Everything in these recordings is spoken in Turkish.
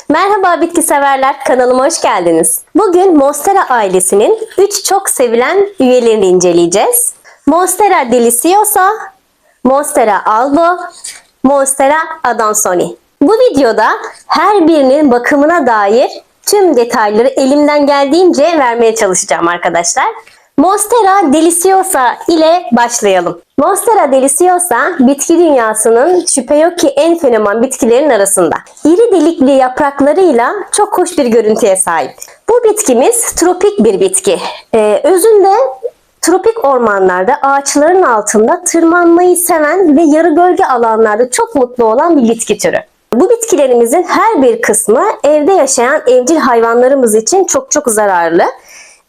Merhaba bitki severler, kanalıma hoş geldiniz. Bugün Monstera ailesinin 3 çok sevilen üyelerini inceleyeceğiz. Monstera deliciosa, Monstera albo, Monstera adansoni. Bu videoda her birinin bakımına dair tüm detayları elimden geldiğince vermeye çalışacağım arkadaşlar. Monstera deliciosa ile başlayalım. Monstera deliciosa bitki dünyasının şüphe yok ki en fenomen bitkilerin arasında. İri delikli yapraklarıyla çok hoş bir görüntüye sahip. Bu bitkimiz tropik bir bitki. Özünde tropik ormanlarda ağaçların altında tırmanmayı seven ve yarı gölge alanlarda çok mutlu olan bir bitki türü. Bu bitkilerimizin her bir kısmı evde yaşayan evcil hayvanlarımız için çok zararlı.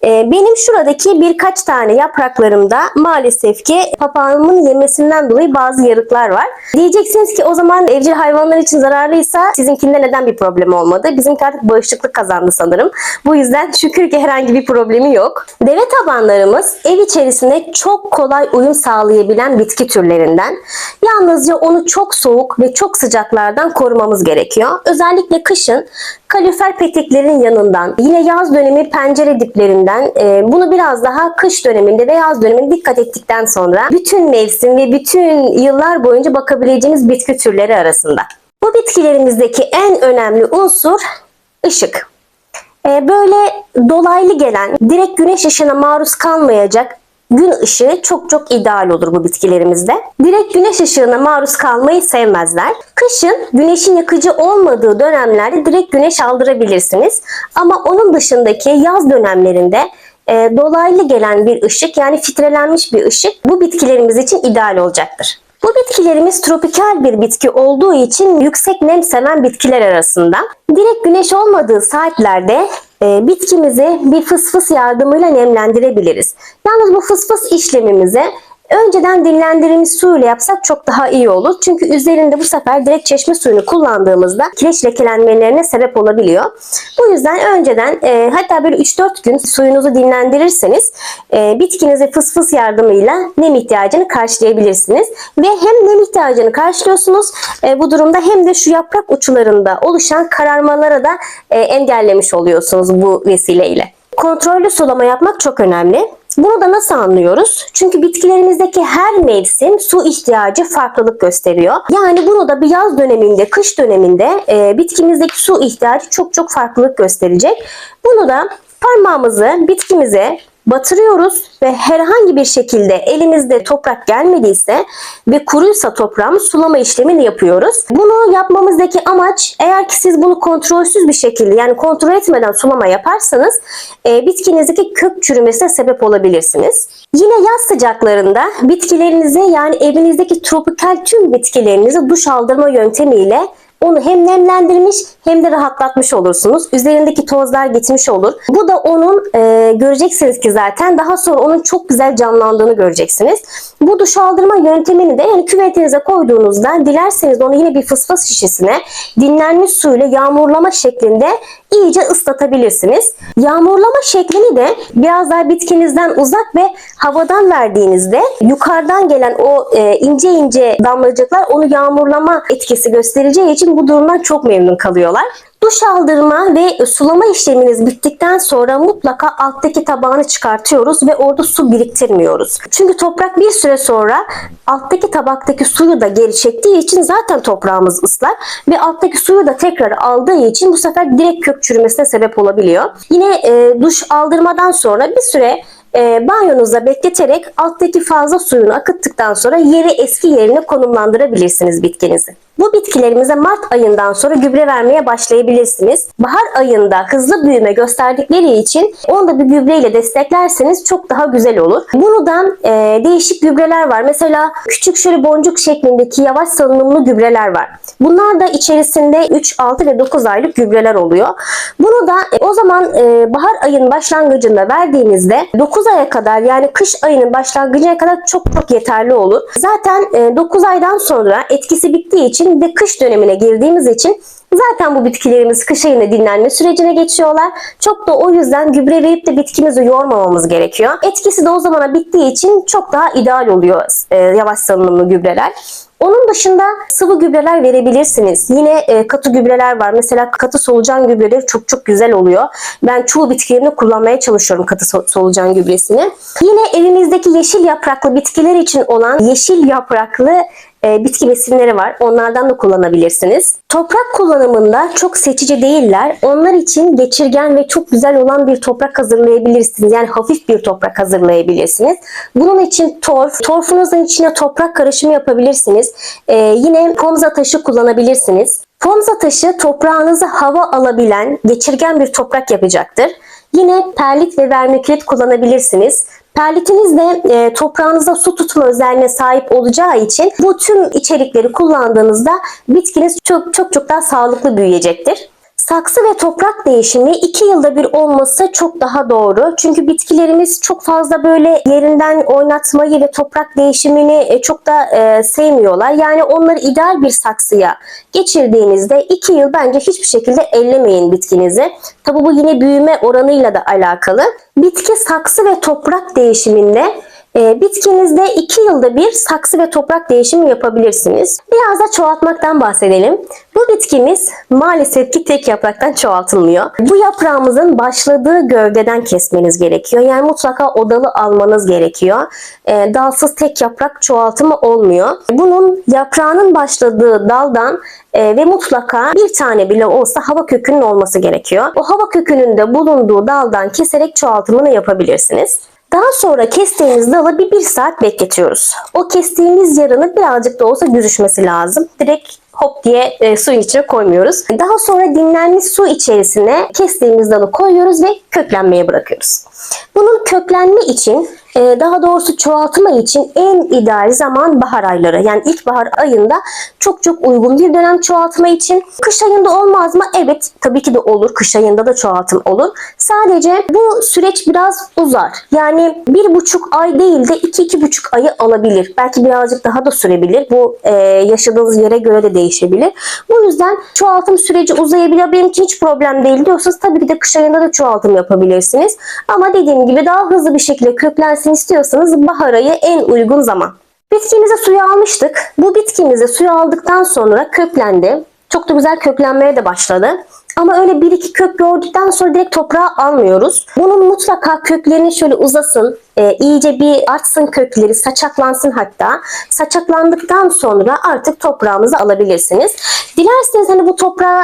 Benim şuradaki birkaç tane yapraklarımda maalesef ki papağanımın yemesinden dolayı bazı yarıklar var. Diyeceksiniz ki o zaman evcil hayvanlar için zararlıysa sizinkinde neden bir problem olmadı? Bizimki artık bağışıklık kazandı sanırım. Bu yüzden şükür ki herhangi bir problemi yok. Deve tabanlarımız ev içerisinde çok kolay uyum sağlayabilen bitki türlerinden. Yalnızca onu çok soğuk ve çok sıcaklardan korumamız gerekiyor. Özellikle kışın kalorifer peteklerin yanından, yine yaz dönemi pencere diplerinden, bunu biraz daha kış döneminde ve yaz döneminde dikkat ettikten sonra bütün mevsim ve bütün yıllar boyunca bakabileceğiniz bitki türleri arasında. Bu bitkilerimizdeki en önemli unsur ışık. Böyle dolaylı gelen, direkt güneş ışığına maruz kalmayacak gün ışığı çok ideal olur bu bitkilerimizde. Direkt güneş ışığına maruz kalmayı sevmezler. Kışın güneşin yakıcı olmadığı dönemlerde direkt güneş aldırabilirsiniz. Ama onun dışındaki yaz dönemlerinde dolaylı gelen bir ışık, yani filtrelenmiş bir ışık bu bitkilerimiz için ideal olacaktır. Bu bitkilerimiz tropikal bir bitki olduğu için yüksek nem seven bitkiler arasında. Direkt güneş olmadığı saatlerde bitkimizi bir fısfıs yardımıyla nemlendirebiliriz. Yalnız bu fısfıs işlemimizi önceden dinlendirilmiş suyla yapsak çok daha iyi olur. Çünkü üzerinde bu sefer direkt çeşme suyunu kullandığımızda kireç lekelenmelerine sebep olabiliyor. Bu yüzden önceden hatta böyle 3-4 gün suyunuzu dinlendirirseniz bitkinize fısfıs yardımıyla nem ihtiyacını karşılayabilirsiniz. Ve hem nem ihtiyacını karşılıyorsunuz bu durumda, hem de şu yaprak uçlarında oluşan kararmalara da engellemiş oluyorsunuz bu vesileyle. Kontrollü sulama yapmak çok önemli. Bunu da nasıl anlıyoruz? Çünkü bitkilerimizdeki her mevsim su ihtiyacı farklılık gösteriyor. Yani bunu da bir yaz döneminde, kış döneminde bitkimizdeki su ihtiyacı çok farklılık gösterecek. Bunu da parmağımızı bitkimize batırıyoruz ve herhangi bir şekilde elimizde toprak gelmediyse ve kuruysa toprağımız sulama işlemini yapıyoruz. Bunu yapmamızdaki amaç, eğer ki siz bunu kontrolsüz bir şekilde, yani kontrol etmeden sulama yaparsanız bitkinizdeki kök çürümesine sebep olabilirsiniz. Yine yaz sıcaklarında bitkilerinize, yani evinizdeki tropikal tüm bitkilerinize duş aldırma yöntemiyle onu hem nemlendirmiş hem de rahatlatmış olursunuz. Üzerindeki tozlar gitmiş olur. Bu da onun göreceksiniz ki zaten daha sonra onun çok güzel canlandığını göreceksiniz. Bu duş aldırma yöntemini de yani küvetinize koyduğunuzda dilerseniz onu yine bir fısfıs şişesine dinlenmiş suyla yağmurlama şeklinde iyice ıslatabilirsiniz. Yağmurlama şeklini de biraz daha bitkinizden uzak ve havadan verdiğinizde yukarıdan gelen o ince damlacıklar onu yağmurlama etkisi göstereceği için bu durumdan çok memnun kalıyorlar. Duş aldırma ve sulama işleminiz bittikten sonra mutlaka alttaki tabağını çıkartıyoruz ve orada su biriktirmiyoruz. Çünkü toprak bir süre sonra alttaki tabaktaki suyu da geri çektiği için zaten toprağımız ıslak ve alttaki suyu da tekrar aldığı için bu sefer direkt kök çürümesine sebep olabiliyor. Yine duş aldırmadan sonra bir süre banyonuzda bekleterek alttaki fazla suyunu akıttıktan sonra eski yerine konumlandırabilirsiniz bitkinizi. Bu bitkilerimize Mart ayından sonra gübre vermeye başlayabilirsiniz. Bahar ayında hızlı büyüme gösterdikleri için onu da bir gübreyle desteklerseniz çok daha güzel olur. Bunu da değişik gübreler var. Mesela küçük şöyle boncuk şeklindeki yavaş salınımlı gübreler var. Bunlar da içerisinde 3, 6 ve 9 aylık gübreler oluyor. Bunu da o zaman bahar ayının başlangıcında verdiğinizde 9 aya kadar, yani kış ayının başlangıcına kadar çok yeterli olur. Zaten 9 aydan sonra etkisi bittiği için ve kış dönemine girdiğimiz için zaten bu bitkilerimiz kış ayında dinlenme sürecine geçiyorlar. Çok da o yüzden gübre verip de bitkimizi yormamamız gerekiyor. Etkisi de o zamana bittiği için çok daha ideal oluyor yavaş salınımlı gübreler. Onun dışında sıvı gübreler verebilirsiniz. Yine katı gübreler var. Mesela katı solucan gübreleri çok çok güzel oluyor. Ben çoğu bitkilerimde kullanmaya çalışıyorum katı solucan gübresini. Yine evimizdeki yeşil yapraklı bitkiler için olan yeşil yapraklı bitki besinleri var. Onlardan da kullanabilirsiniz. Toprak kullanımında çok seçici değiller. Onlar için geçirgen ve çok güzel olan bir toprak hazırlayabilirsiniz. Yani hafif bir toprak hazırlayabilirsiniz. Bunun için torfunuzun içine toprak karışımı yapabilirsiniz. Yine pomza taşı kullanabilirsiniz. Pomza taşı toprağınıza hava alabilen, geçirgen bir toprak yapacaktır. Yine perlit ve vermikülit kullanabilirsiniz. Perlitiniz de toprağınızda su tutma özelliğine sahip olacağı için bu tüm içerikleri kullandığınızda bitkiniz çok daha sağlıklı büyüyecektir. Saksı ve toprak değişimi 2 yılda bir olması çok daha doğru. Çünkü bitkilerimiz çok fazla böyle yerinden oynatmayı ve toprak değişimini çok da sevmiyorlar. Yani onları ideal bir saksıya geçirdiğinizde 2 yıl bence hiçbir şekilde ellemeyin bitkinizi. Tabi bu yine büyüme oranıyla da alakalı. Bitki saksı ve toprak değişiminde bitkinizde 2 yılda bir saksı ve toprak değişimi yapabilirsiniz. Biraz da çoğaltmaktan bahsedelim. Bu bitkimiz maalesef ki tek yapraktan çoğaltılmıyor. Bu yaprağımızın başladığı gövdeden kesmeniz gerekiyor. Yani mutlaka odalı almanız gerekiyor. Dalsız tek yaprak çoğaltımı olmuyor. Bunun yaprağının başladığı daldan ve mutlaka bir tane bile olsa hava kökünün olması gerekiyor. O hava kökünün de bulunduğu daldan keserek çoğaltımını yapabilirsiniz. Daha sonra kestiğimiz dalı bir saat bekletiyoruz. O kestiğimiz yarını birazcık da olsa büzüşmesi lazım. Direkt hop diye suyun içine koymuyoruz. Daha sonra dinlenmiş su içerisine kestiğimiz dalı koyuyoruz ve köklenmeye bırakıyoruz. Bunun köklenme için, daha doğrusu çoğaltma için en ideal zaman bahar ayları. Yani ilkbahar ayında çok uygun bir dönem çoğaltma için. Kış ayında olmaz mı? Evet, tabii ki de olur. Kış ayında da çoğaltım olur. Sadece bu süreç biraz uzar. Yani 1,5 ay değil de 2-2,5 ayı alabilir. Belki birazcık daha da sürebilir. Bu yaşadığınız yere göre de değişebilir. Bu yüzden çoğaltım süreci uzayabilir. Benim için hiç problem değil diyorsanız tabii ki de kış ayında da çoğaltım yapabilirsiniz. Ama dediğim gibi daha hızlı bir şekilde köklensin istiyorsanız bahar ayı en uygun zaman. Bitkimize suyu almıştık. Bu bitkimize suyu aldıktan sonra köklendi. Çok da güzel köklenmeye de başladı. Ama öyle 1-2 kök gördükten sonra direkt toprağa almıyoruz. Bunun mutlaka köklerini şöyle uzasın, iyice bir artsın kökleri, saçaklansın hatta. Saçaklandıktan sonra artık toprağımızı alabilirsiniz. Dilerseniz hani bu toprağa,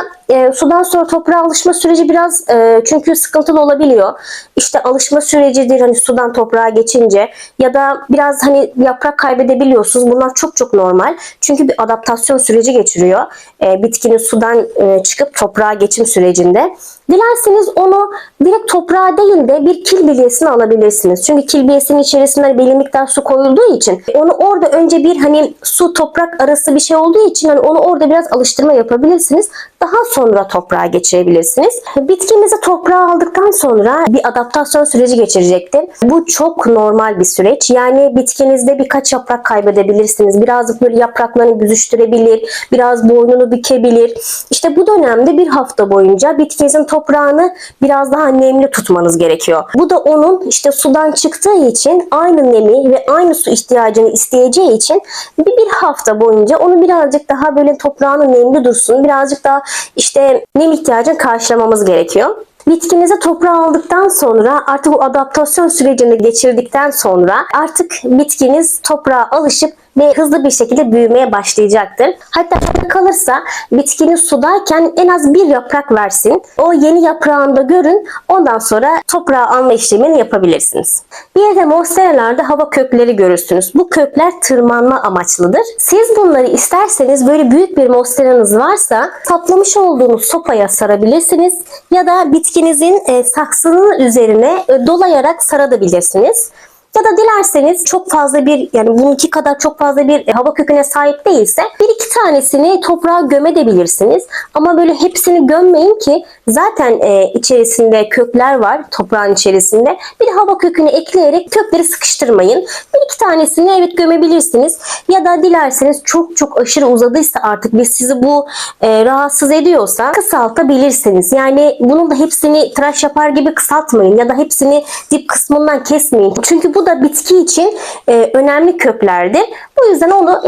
sudan sonra toprağa alışma süreci biraz çünkü sıkıntılı olabiliyor. İşte alışma sürecidir hani sudan toprağa geçince ya da biraz hani yaprak kaybedebiliyorsunuz. Bunlar çok normal. Çünkü bir adaptasyon süreci geçiriyor. Bitkinin sudan çıkıp toprağa geçim sürecinde. Dilerseniz onu direkt toprağa değil de bir kil bilyesine alabilirsiniz. Çünkü kil bilyesinin içerisinde belli miktar su koyulduğu için onu orada önce bir hani su toprak arası bir şey olduğu için hani onu orada biraz alıştırma yapabilirsiniz. Daha sonra toprağa geçirebilirsiniz. Bitkimizi toprağa aldıktan sonra bir adaptasyon süreci geçirecektir. Bu çok normal bir süreç. Yani bitkinizde birkaç yaprak kaybedebilirsiniz. Birazcık böyle yapraklarını büzüştürebilir. Biraz boynunu bükebilir. İşte bu dönemde bir hafta boyunca bitkinizin toprağını biraz daha nemli tutmanız gerekiyor. Bu da onun işte sudan çıktığı için aynı nemi ve aynı su ihtiyacını isteyeceği için bir hafta boyunca onu birazcık daha böyle toprağını nemli dursun. Birazcık daha işte nem ihtiyacını karşılamamız gerekiyor. Bitkinizi toprağa aldıktan sonra artık bu adaptasyon sürecini geçirdikten sonra artık bitkiniz toprağa alışıp ve hızlı bir şekilde büyümeye başlayacaktır. Hatta bana kalırsa bitkiniz sudayken en az bir yaprak versin. O yeni yaprağında görün. Ondan sonra toprağa alma işlemini yapabilirsiniz. Bir de monsteralarda hava kökleri görürsünüz. Bu kökler tırmanma amaçlıdır. Siz bunları isterseniz böyle büyük bir monsteranız varsa saplamış olduğunuz sopaya sarabilirsiniz. Ya da bitkinizin saksının üzerine dolayarak sarabilirsiniz. Ya da dilerseniz çok fazla bir yani bununki kadar çok fazla bir hava köküne sahip değilse 1-2 tanesini toprağa gömebilirsiniz. Ama böyle hepsini gömmeyin ki zaten içerisinde kökler var toprağın içerisinde. Bir hava kökünü ekleyerek kökleri sıkıştırmayın. Bir Bir iki tanesini evet gömebilirsiniz. Ya da dilerseniz çok çok aşırı uzadıysa artık ve sizi bu rahatsız ediyorsa kısaltabilirsiniz. Yani bunun da hepsini tıraş yapar gibi kısaltmayın ya da hepsini dip kısmından kesmeyin. Çünkü bu da bitki için önemli köklerdir. Bu yüzden onu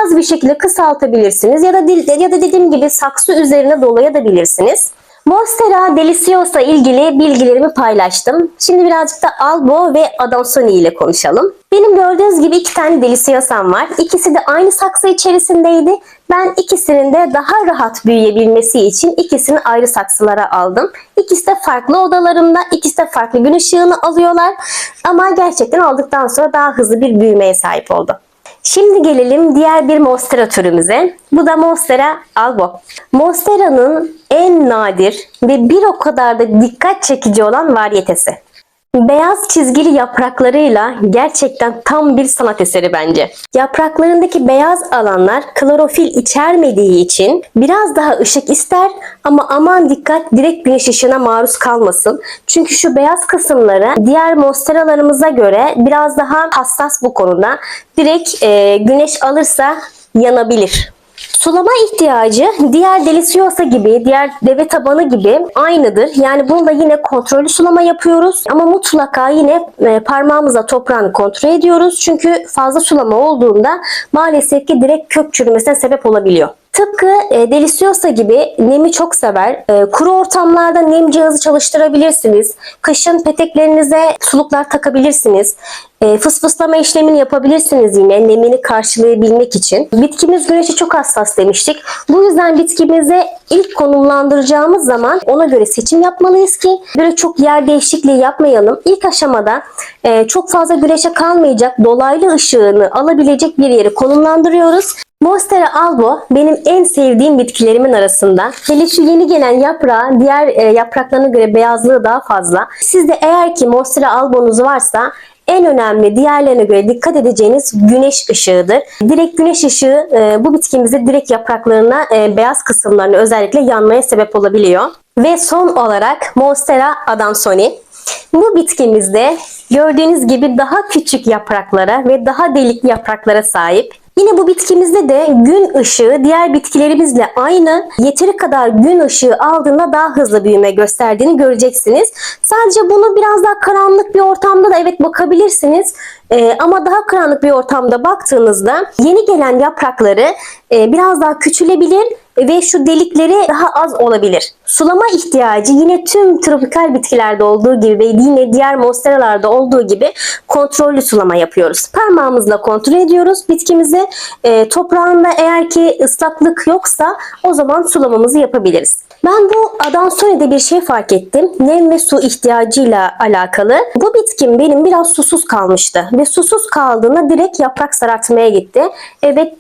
az bir şekilde kısaltabilirsiniz ya da dediğim gibi saksı üzerine dolayabilirsiniz. Monstera deliciosa ilgili bilgilerimi paylaştım. Şimdi birazcık da Albo ve Adansoni ile konuşalım. Benim gördüğünüz gibi 2 tane deliciosam var. İkisi de aynı saksı içerisindeydi. Ben ikisinin de daha rahat büyüyebilmesi için ikisini ayrı saksılara aldım. İkisi de farklı odalarımda, ikisi de farklı gün ışığını alıyorlar. Ama gerçekten aldıktan sonra daha hızlı bir büyümeye sahip oldu. Şimdi gelelim diğer bir monstera türümüze. Bu da Monstera albo. Monstera'nın en nadir ve bir o kadar da dikkat çekici olan varyetesi. Beyaz çizgili yapraklarıyla gerçekten tam bir sanat eseri bence. Yapraklarındaki beyaz alanlar klorofil içermediği için biraz daha ışık ister ama aman dikkat direkt güneş ışığına maruz kalmasın. Çünkü şu beyaz kısımları diğer monsteralarımıza göre biraz daha hassas bu konuda. Direkt güneş alırsa yanabilir. Sulama ihtiyacı diğer deliciosa gibi, diğer deve tabanı gibi aynıdır. Yani bunu da yine kontrollü sulama yapıyoruz. Ama mutlaka yine parmağımızla toprağını kontrol ediyoruz. Çünkü fazla sulama olduğunda maalesef ki direkt kök çürümesine sebep olabiliyor. Tıpkı deliciosa gibi nemi çok sever. Kuru ortamlarda nem cihazı çalıştırabilirsiniz. Kışın peteklerinize suluklar takabilirsiniz. Fısfıslama işlemini yapabilirsiniz yine nemini karşılayabilmek için. Bitkimiz güneşe çok hassas demiştik. Bu yüzden bitkimize ilk konumlandıracağımız zaman ona göre seçim yapmalıyız ki böyle çok yer değişikliği yapmayalım. İlk aşamada çok fazla güneşe kalmayacak, dolaylı ışığını alabilecek bir yeri konumlandırıyoruz. Monstera albo benim en sevdiğim bitkilerimin arasında. Hele şu yeni gelen yaprağı diğer yapraklarına göre beyazlığı daha fazla. Sizde eğer ki Monstera albonuz varsa en önemli diğerlerine göre dikkat edeceğiniz güneş ışığıdır. Direkt güneş ışığı bu bitkimizde direkt yapraklarına beyaz kısımlarına özellikle yanmaya sebep olabiliyor. Ve son olarak Monstera adansoni. Bu bitkimizde gördüğünüz gibi daha küçük yapraklara ve daha delikli yapraklara sahip. Yine bu bitkimizde de gün ışığı diğer bitkilerimizle aynı. Yeteri kadar gün ışığı aldığında daha hızlı büyüme gösterdiğini göreceksiniz. Sadece bunu biraz daha karanlık bir ortamda da evet bakabilirsiniz. Ama daha karanlık bir ortamda baktığınızda yeni gelen yaprakları biraz daha küçülebilir ve şu delikleri daha az olabilir. Sulama ihtiyacı yine tüm tropikal bitkilerde olduğu gibi ve yine diğer monsteralarda olduğu gibi kontrollü sulama yapıyoruz. Parmağımızla kontrol ediyoruz bitkimizi. Toprağında eğer ki ıslaklık yoksa o zaman sulamamızı yapabiliriz. Ben bu Adansoni'de bir şey fark ettim. Nem ve su ihtiyacıyla alakalı. Bu bitkim benim biraz susuz kalmıştı. Ve susuz kaldığında direkt yaprak sarartmaya gitti. Evet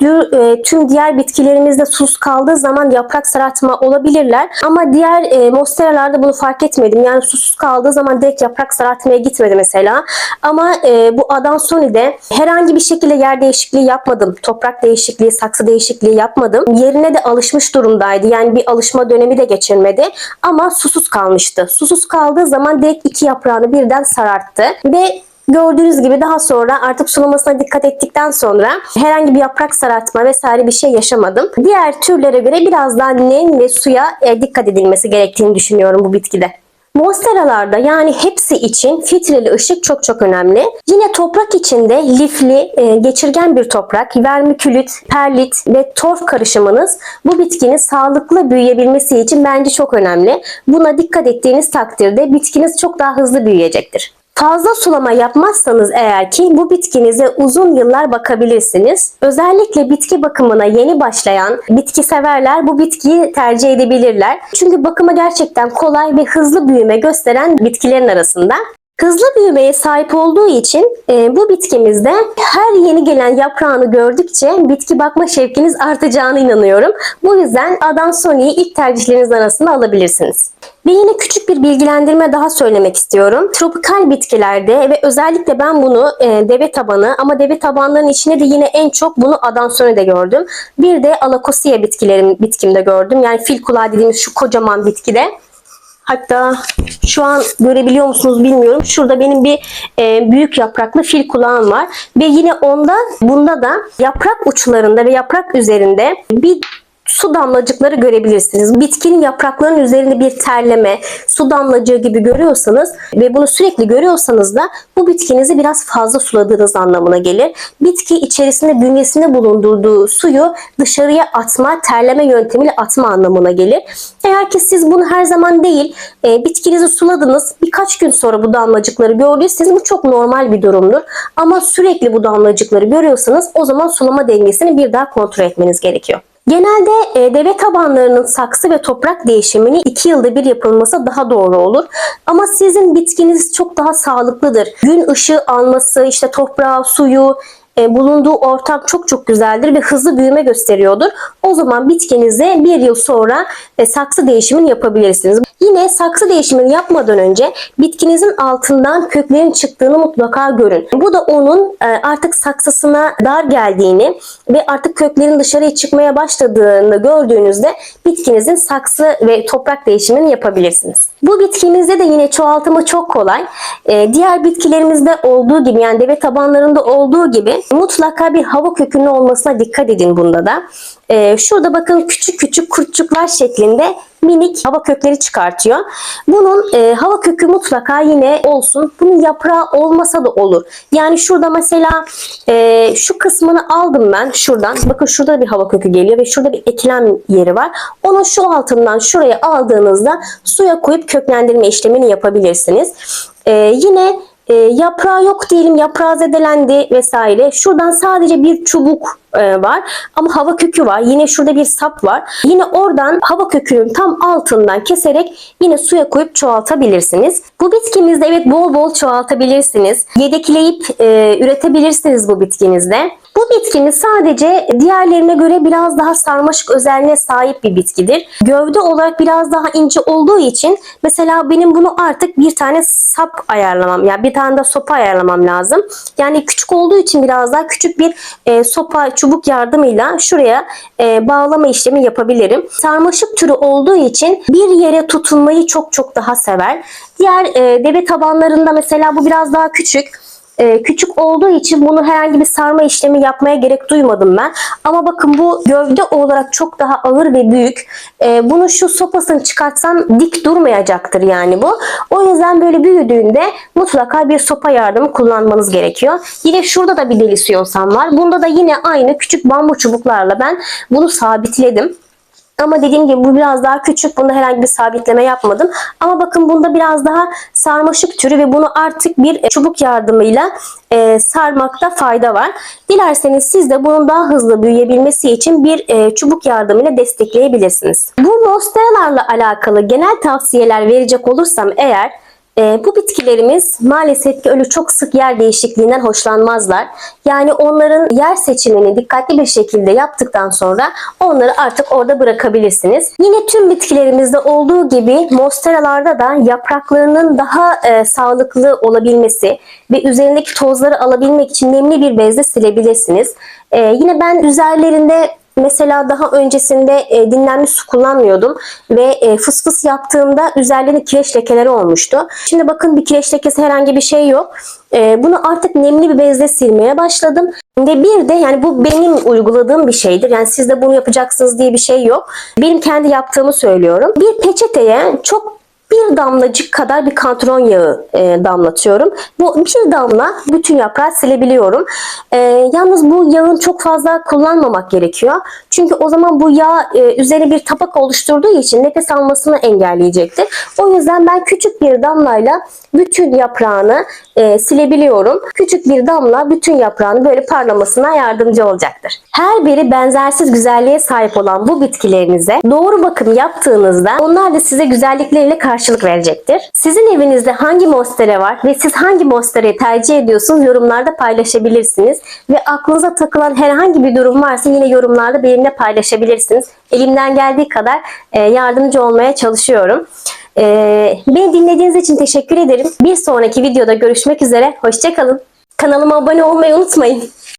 tüm diğer bitkilerimizde susuz kaldığı zaman yaprak sarartma olabilirler. Ama diğer monsteralarda bunu fark etmedim. Yani susuz kaldığı zaman direkt yaprak sarartmaya gitmedi mesela. Ama bu Adansoni'de herhangi bir şekilde yer değişikliği yapmadım. Toprak değişikliği, saksı değişikliği yapmadım. Yerine de alışmış durumdaydı. Yani bir alışma dönemi de geçirmedi ama susuz kalmıştı. Susuz kaldığı zaman direkt 2 yaprağını birden sararttı ve gördüğünüz gibi daha sonra artık sulamasına dikkat ettikten sonra herhangi bir yaprak sarartma vesaire bir şey yaşamadım. Diğer türlere göre biraz daha nem ve suya dikkat edilmesi gerektiğini düşünüyorum bu bitkide. Monsteralarda yani hepsi için filtreli ışık çok çok önemli. Yine toprak içinde lifli, geçirgen bir toprak, vermikülit, perlit ve torf karışımınız bu bitkinin sağlıklı büyüyebilmesi için bence çok önemli. Buna dikkat ettiğiniz takdirde bitkiniz çok daha hızlı büyüyecektir. Fazla sulama yapmazsanız eğer ki bu bitkinize uzun yıllar bakabilirsiniz. Özellikle bitki bakımına yeni başlayan bitki severler bu bitkiyi tercih edebilirler. Çünkü bakımı gerçekten kolay ve hızlı büyüme gösteren bitkilerin arasında. Hızlı büyümeye sahip olduğu için bu bitkimizde her yeni gelen yaprağını gördükçe bitki bakma şevkiniz artacağına inanıyorum. Bu yüzden Adansoni'yi ilk tercihleriniz arasında alabilirsiniz. Ve yine küçük bir bilgilendirme daha söylemek istiyorum. Tropikal bitkilerde ve özellikle ben bunu deve tabanı ama deve tabanlarının içinde de yine en çok bunu Adansoni'de gördüm. Bir de Alakosia bitkimde gördüm. Yani fil kulağı dediğimiz şu kocaman bitkide. Hatta şu an görebiliyor musunuz bilmiyorum. Şurada benim bir büyük yapraklı fil kulağım var. Ve yine bunda da yaprak uçlarında ve yaprak üzerinde bir su damlacıkları görebilirsiniz. Bitkinin yapraklarının üzerinde bir terleme, su damlacığı gibi görüyorsanız ve bunu sürekli görüyorsanız da bu bitkinizi biraz fazla suladığınız anlamına gelir. Bitki içerisinde bünyesinde bulundurduğu suyu dışarıya atma, terleme yöntemiyle atma anlamına gelir. Eğer ki siz bunu her zaman değil, bitkinizi suladınız, birkaç gün sonra bu damlacıkları gördüyseniz bu çok normal bir durumdur. Ama sürekli bu damlacıkları görüyorsanız o zaman sulama dengesini bir daha kontrol etmeniz gerekiyor. Genelde deve tabanlarının saksı ve toprak değişimini 2 yılda bir yapılması daha doğru olur. Ama sizin bitkiniz çok daha sağlıklıdır. Gün ışığı alması, işte toprağı, suyu, bulunduğu ortam çok çok güzeldir ve hızlı büyüme gösteriyordur. O zaman bitkinize 1 yıl sonra saksı değişimini yapabilirsiniz. Yine saksı değişimini yapmadan önce bitkinizin altından köklerin çıktığını mutlaka görün. Bu da onun artık saksısına dar geldiğini ve artık köklerin dışarıya çıkmaya başladığını gördüğünüzde bitkinizin saksı ve toprak değişimini yapabilirsiniz. Bu bitkimizde de yine çoğaltımı çok kolay. Diğer bitkilerimizde olduğu gibi, yani deve tabanlarında olduğu gibi mutlaka bir hava kökünün olmasına dikkat edin bunda da. Şurada bakın küçük küçük kurtçuklar şeklinde minik hava kökleri çıkartıyor. Bunun hava kökü mutlaka yine olsun. Bunun yaprağı olmasa da olur. Yani şurada mesela şu kısmını aldım ben şuradan. Bakın şurada bir hava kökü geliyor ve şurada bir eklem yeri var. Onu şu altından şuraya aldığınızda suya koyup köklendirme işlemini yapabilirsiniz. Yine yaprağı yok diyelim, yaprağı zedelendi vesaire. Şuradan sadece bir çubuk var ama hava kökü var. Yine şurada bir sap var. Yine oradan hava kökünün tam altından keserek yine suya koyup çoğaltabilirsiniz. Bu bitkimizde evet bol bol çoğaltabilirsiniz. Yedekleyip üretebilirsiniz bu bitkinizde. Bu bitkimiz sadece diğerlerine göre biraz daha sarmaşık özelliğine sahip bir bitkidir. Gövde olarak biraz daha ince olduğu için mesela benim bunu artık bir tane sap ayarlamam, yani bir tane de sopa ayarlamam lazım. Yani küçük olduğu için biraz daha küçük bir sopa, çubuk yardımıyla şuraya bağlama işlemi yapabilirim. Sarmaşık türü olduğu için bir yere tutunmayı çok çok daha sever. Diğer deve tabanlarında mesela bu biraz daha küçük. Küçük olduğu için bunu herhangi bir sarma işlemi yapmaya gerek duymadım ben. Ama bakın bu gövde olarak çok daha ağır ve büyük. Bunu şu sopasını çıkartsam dik durmayacaktır yani bu. O yüzden böyle büyüdüğünde mutlaka bir sopa yardımı kullanmanız gerekiyor. Yine şurada da bir delisiyonsam var. Bunda da yine aynı küçük bambu çubuklarla ben bunu sabitledim. Ama dediğim gibi bu biraz daha küçük. Bunda herhangi bir sabitleme yapmadım. Ama bakın bunda biraz daha sarmaşık türü ve bunu artık bir çubuk yardımıyla sarmakta fayda var. Dilerseniz siz de bunun daha hızlı büyüyebilmesi için bir çubuk yardımıyla destekleyebilirsiniz. Bu monsteralarla alakalı genel tavsiyeler verecek olursam eğer, bu bitkilerimiz maalesef ki öyle çok sık yer değişikliğinden hoşlanmazlar. Yani onların yer seçimini dikkatli bir şekilde yaptıktan sonra onları artık orada bırakabilirsiniz. Yine tüm bitkilerimizde olduğu gibi monsteralarda da yapraklarının daha sağlıklı olabilmesi ve üzerindeki tozları alabilmek için nemli bir bezle silebilirsiniz. Yine ben üzerlerinde mesela daha öncesinde dinlenmiş su kullanmıyordum ve fıs fıs yaptığımda üzerlerinde kireç lekeleri olmuştu. Şimdi bakın bir kireç lekesi, herhangi bir şey yok. Bunu artık nemli bir bezle silmeye başladım. Ve bir de yani bu benim uyguladığım bir şeydir. Yani siz de bunu yapacaksınız diye bir şey yok. Benim kendi yaptığımı söylüyorum. Bir peçeteye çok bir damlacık kadar bir kantron yağı damlatıyorum. Bu bir damla bütün yaprağı silebiliyorum. Yalnız bu yağın çok fazla kullanmamak gerekiyor. Çünkü o zaman bu yağ üzerine bir tabaka oluşturduğu için nefes almasını engelleyecektir. O yüzden ben küçük bir damlayla bütün yaprağını silebiliyorum. Küçük bir damla bütün yaprağını böyle parlamasına yardımcı olacaktır. Her biri benzersiz güzelliğe sahip olan bu bitkilerinize doğru bakım yaptığınızda onlar da size güzellikleriyle karşılık verecektir. Sizin evinizde hangi monstera var ve siz hangi monsterayı tercih ediyorsunuz yorumlarda paylaşabilirsiniz. Ve aklınıza takılan herhangi bir durum varsa yine yorumlarda benimle paylaşabilirsiniz. Elimden geldiği kadar yardımcı olmaya çalışıyorum. Beni dinlediğiniz için teşekkür ederim. Bir sonraki videoda görüşmek üzere. Hoşça kalın. Kanalıma abone olmayı unutmayın.